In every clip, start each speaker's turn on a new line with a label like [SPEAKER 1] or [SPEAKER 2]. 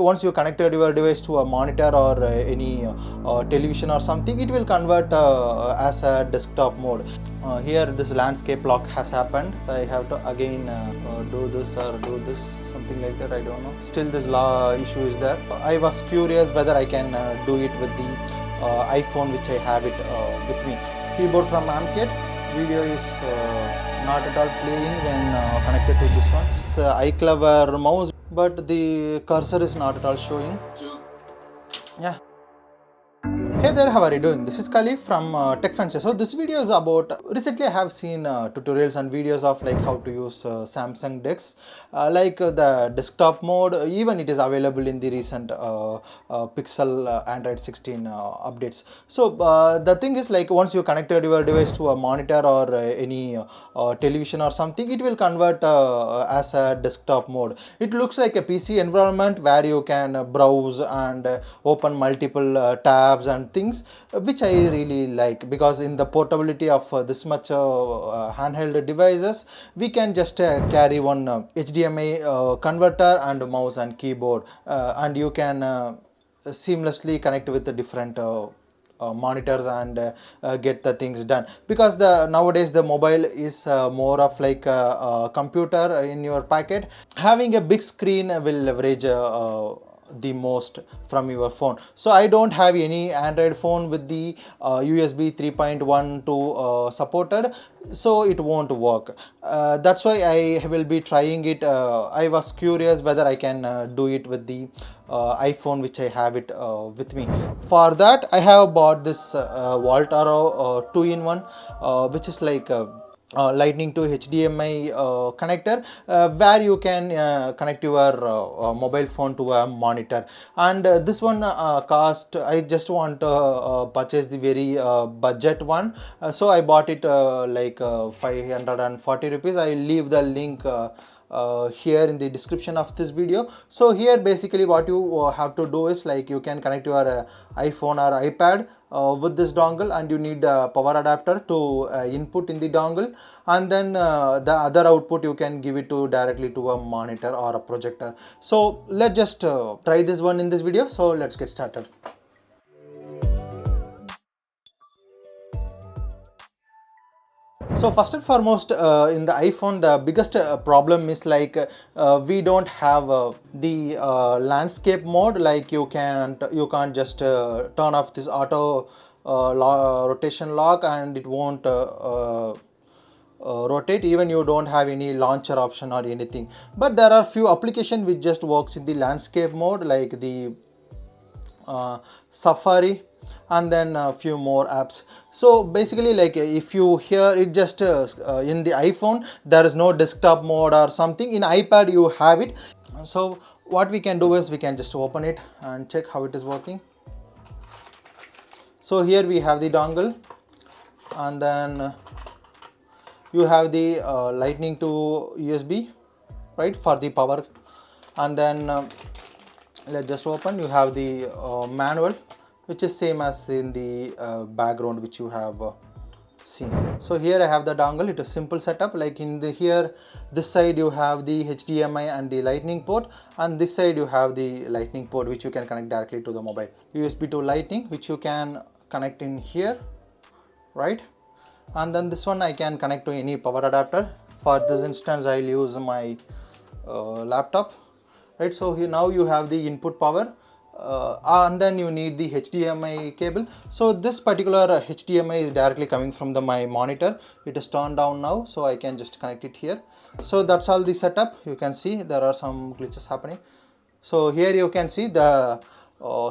[SPEAKER 1] Once you connected your device to a monitor or any television or something, it will convert as a desktop mode. Here this landscape lock has happened. I have to again do this or do this, something like that, I don't know. Still this issue is there. I was curious whether I can do it with the iPhone, which I have it with me. Keyboard from AMKit. Video is not at all playing when connected to this one. It's iClover mouse, but the cursor is not at all showing. Yeah. Hey there, how are you doing? This is Kali from TechFanciers. So this video is about, recently I have seen tutorials and videos of like how to use Samsung Dex, the desktop mode. Even it is available in the recent Pixel Android 16 updates. So the thing is, like, once you connected your device to a monitor or any television or something, it will convert as a desktop mode. It looks like a PC environment where you can browse and open multiple tabs and things, which I really like, because in the portability of this much handheld devices, we can just carry one HDMI converter and mouse and keyboard, and you can seamlessly connect with the different monitors and get the things done, because nowadays the mobile is more of like a computer in your pocket. Having a big screen will leverage the most from your phone. So I don't have any Android phone with the USB 3.1 to supported, so it won't work. That's why I will be trying it. I was curious whether I can do it with the iPhone, which I have it with me. For that I have bought this Voltaura 2-in-1, which is like lightning to HDMI connector, where you can connect your mobile phone to a monitor. And this one cost, I just want to purchase the very budget one, so I bought it 540 rupees. I leave the link here in the description of this video. So here basically what you have to do is, like, you can connect your iPhone or iPad with this dongle, and you need a power adapter to input in the dongle, and then the other output you can give it to directly to a monitor or a projector. So let's just try this one in this video. So let's get started. So first and foremost, in the iPhone, the biggest problem is, like, we don't have the landscape mode. Like, you can't just turn off this auto rotation lock, and it won't rotate. Even you don't have any launcher option or anything. But there are few applications which just works in the landscape mode, like the Safari, and then a few more apps. So basically, like, if you hear it, just in the iPhone there is no desktop mode or something. In iPad you have it. So what we can do is, we can just open it and check how it is working. So here we have the dongle, and then you have the lightning to USB, right, for the power. And then let's just open. You have the manual, which is same as in the background which you have seen. So here I have the dongle. It is simple setup. Like, in the here, this side you have the HDMI and the lightning port, and this side you have the lightning port, which you can connect directly to the mobile. USB to lightning, which you can connect in here, right? And then this one I can connect to any power adapter. For this instance I'll use my laptop, right? So here now you have the input power, and then you need the HDMI cable. So this particular HDMI is directly coming from my monitor. It is turned down now, so I can just connect it here. So that's all the setup. You can see there are some glitches happening. So here you can see the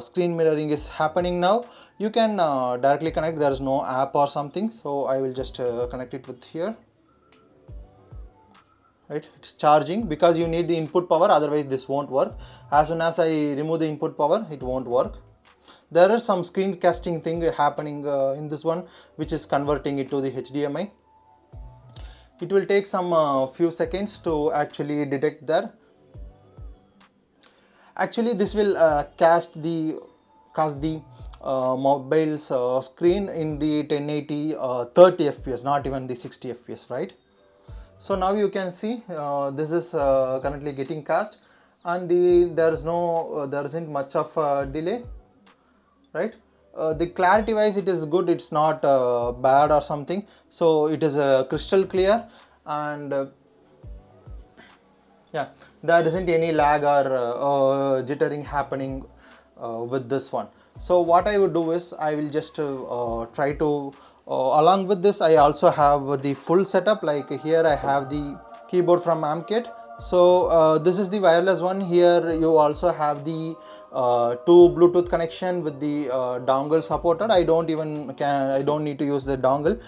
[SPEAKER 1] screen mirroring is happening now. You can directly connect. There is no app or something, so I will just connect it with here. Right, it's charging, because you need the input power, otherwise this won't work. As soon as I remove the input power, it won't work. There is some screencasting thing happening in this one, which is converting it to the HDMI. It will take some few seconds to actually detect there. Actually this will cast the mobile's screen in the 1080 30 fps, not even the 60 fps, right? So now you can see this is currently getting cast, and there isn't much of delay, right? The clarity wise it is good, it's not bad or something, so it is crystal clear, and yeah, there isn't any lag or jittering happening with this one. So what I would do is I will just try to along with this I also have the full setup. Like here I have the keyboard from AMKit. So this is the wireless one. Here you also have the two Bluetooth connection with the dongle supported. I don't need to use the dongle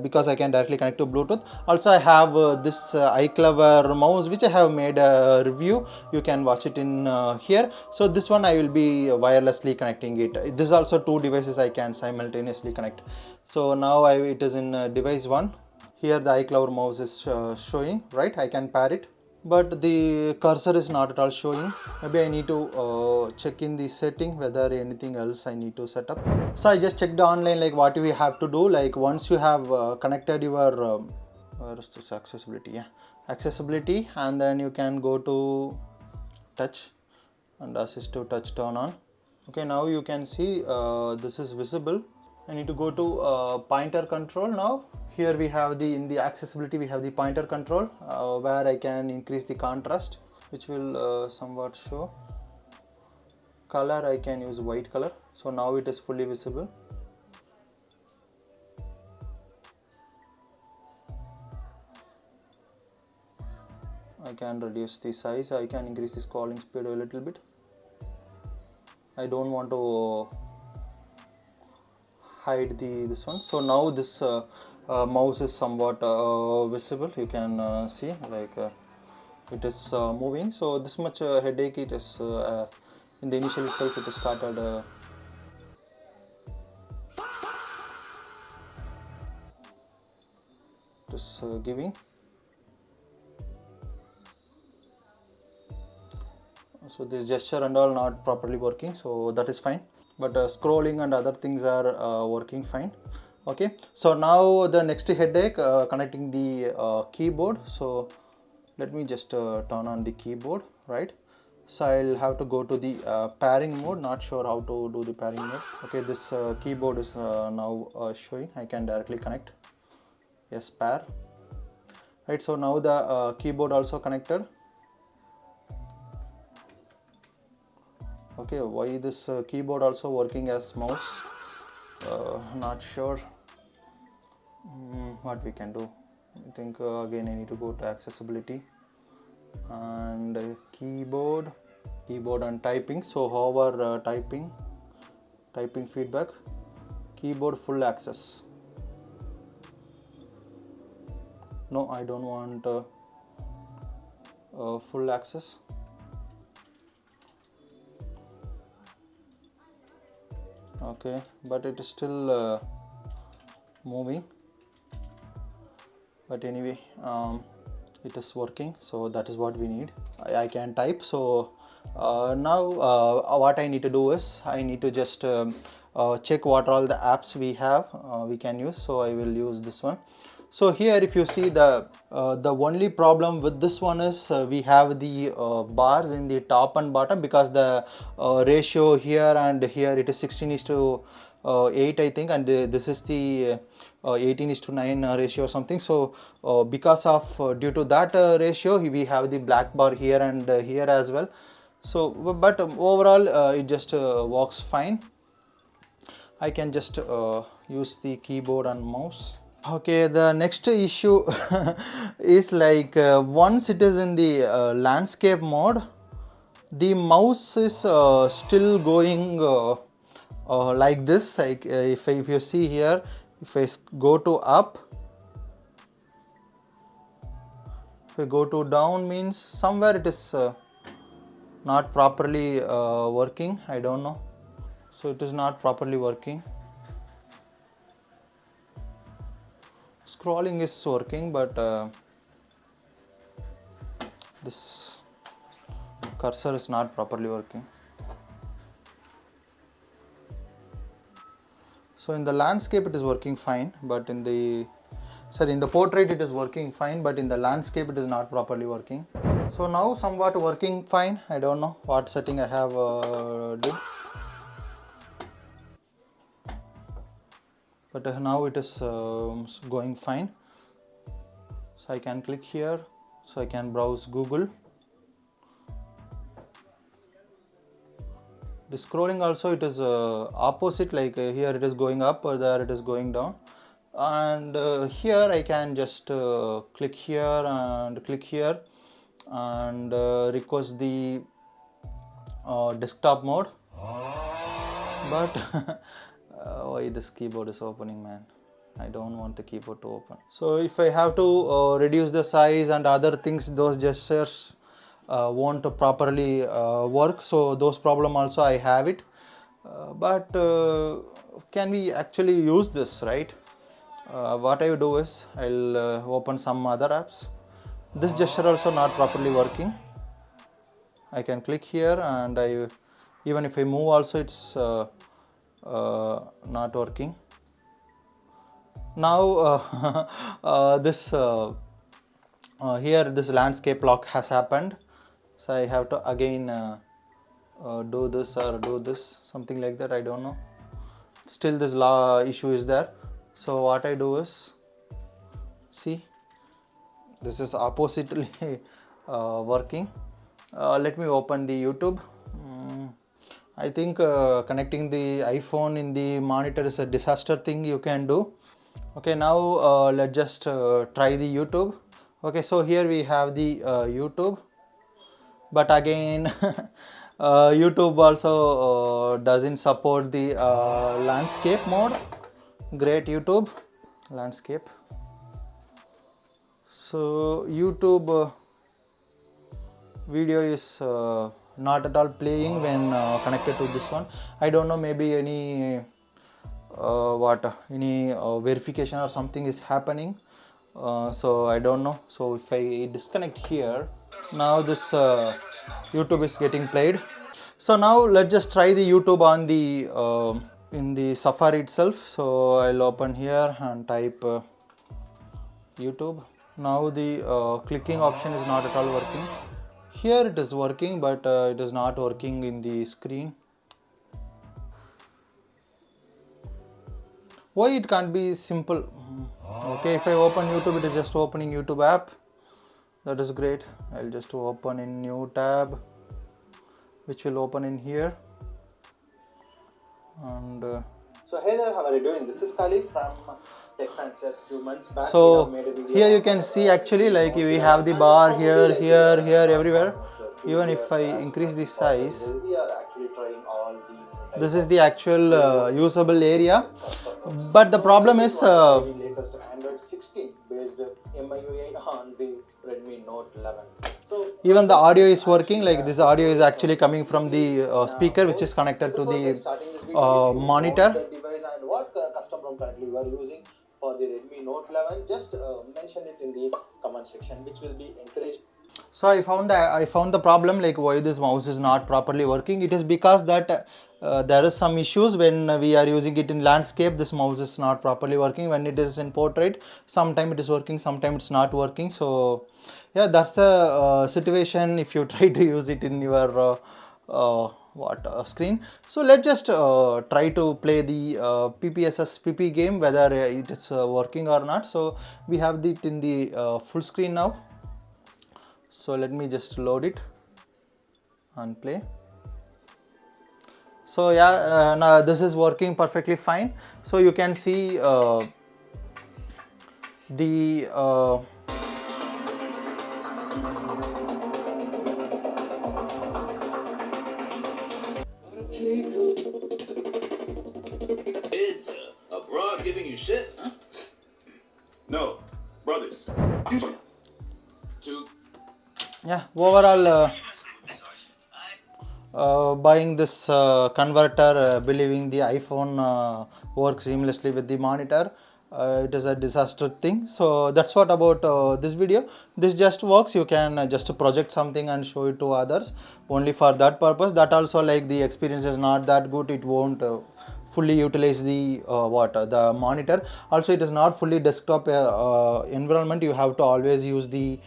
[SPEAKER 1] because I can directly connect to Bluetooth. Also I have this iClever mouse which I have made a review. You can watch it in here. So this one I will be wirelessly connecting it. This is also two devices I can simultaneously connect. So now it is in device 1. Here the iCloud mouse is showing, right? I can pair it, but the cursor is not at all showing. Maybe I need to check in the setting whether anything else I need to set up. So I just checked online like what we have to do. Like once you have connected your where is this accessibility? Yeah, accessibility, and then you can go to touch and assistive touch turn on. Okay, now you can see this is visible. I need to go to pointer control now. Here we have in the accessibility we have the pointer control where I can increase the contrast, which will somewhat show. Color I can use white color. So now it is fully visible. I can reduce the size. I can increase the scrolling speed a little bit. I don't want to hide this one. So now this mouse is somewhat visible. You can see like it is moving. So this much headache it is in the initial itself it started giving. So this gesture and all not properly working, so that is fine, but scrolling and other things are working fine. Okay, so now the next headache connecting the keyboard. So let me just turn on the keyboard, right? So I'll have to go to the pairing mode. Not sure how to do the pairing mode. Okay, this keyboard is now showing. I can directly connect. Yes, pair. Right, so now the keyboard also connected. Okay, why this keyboard also working as mouse? Not sure what we can do. I think again I need to go to accessibility and keyboard and typing. So hover typing feedback, keyboard full access. No, I don't want full access. Okay, but it is still moving, but anyway it is working, so that is what we need. I can type. So now what I need to do is I need to just check what all the apps we have we can use. So I will use this one. So here if you see the only problem with this one is we have the bars in the top and bottom, because the ratio here and here it is 16:8 I think, and this is the 18:9 ratio or something. So because of due to that ratio we have the black bar here and here as well. So but overall it just works fine. I can just use the keyboard and mouse. Okay, the next issue is like once it is in the landscape mode, the mouse is still going like this. Like if you see here, if I go to up, if I go to down, means somewhere it is not properly working. I don't know. So it is not properly working. Scrolling is working, but this cursor is not properly working. So in the landscape it is working fine, but in the portrait it is working fine, but in the landscape it is not properly working. So now somewhat working fine. I don't know what setting I have did, but now it is going fine. So I can click here, so I can browse Google. The scrolling also, it is opposite, like here it is going up or there it is going down, and here I can just click here and click here and request the desktop mode, but why this keyboard is opening, man? I don't want the keyboard to open. So if I have to reduce the size and other things, those gestures won't properly work. So those problem also I have it, but can we actually use this, right? What I will do is I'll open some other apps. This gesture also not properly working. I can click here and even if I move also it's not working. Now this here this landscape lock has happened, so I have to again do this or do this, something like that, I don't know. Still this issue is there. So what I do is, see, this is oppositely working. Let me open the YouTube. I think connecting the iPhone in the monitor is a disaster thing you can do. Okay, now let's just try the YouTube. Okay, so here we have the YouTube, but again YouTube also doesn't support the landscape mode. Great YouTube, landscape. So YouTube video is not at all playing when connected to this one. I don't know, maybe any any verification or something is happening, so I don't know. So if I disconnect here, now this YouTube is getting played. So now let's just try the YouTube on the in the Safari itself. So I'll open here and type YouTube. Now the clicking option is not at all working. Here it is working, but it is not working in the screen. Why it can't be simple? Okay, if I open YouTube, it is just opening YouTube app. That is great. I'll just open in new tab, which will open in here. And so hey there, how are you doing? This is Kali from TechFanciers. 2 months back. So here you can see actually, like we have the bar here, here, here, everywhere. Even if I increase the size, we are actually trying all the. This is the actual usable area. But the problem is latest Android 16 based MIUI on the Redmi Note 11. So even the audio is working, like this audio is actually coming from the speaker which is connected to the monitor. The device and what custom ROM currently you are using for the Redmi Note 11, just mention it in the comment section, which will be encouraged. So I found the problem, like why this mouse is not properly working. It is because that there is some issues when we are using it in landscape. This mouse is not properly working. When it is in portrait, sometime it is working, sometimes it's not working. So yeah, that's the situation if you try to use it in your screen. So let's just try to play the PP game, whether it is working or not. So we have it in the full screen now. So let me just load it and play. So yeah, now this is working perfectly fine. So you can see the
[SPEAKER 2] It's abroad giving you shit, huh? No, brothers.
[SPEAKER 1] Yeah, overall buying this converter, believing the iPhone works seamlessly with the monitor, it is a disaster thing. So that's what about this video. This just works. You can just project something and show it to others only for that purpose. That also, like, the experience is not that good. It won't fully utilize the the monitor. Also, it is not fully desktop environment. You have to always use the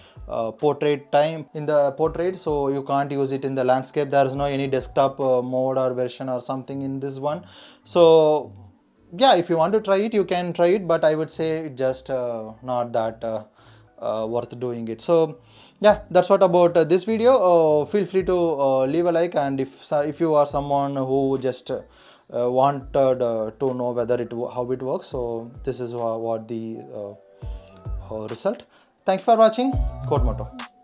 [SPEAKER 1] portrait time in the portrait, so you can't use it in the landscape. There is no any desktop mode or version or something in this one. So yeah, if you want to try it, you can try it, but I would say just not that worth doing it. So yeah, that's what about this video. Feel free to leave a like, and if you are someone who just wanted to know whether how it works, so this is what the result. Thank you for watching. Code Motto.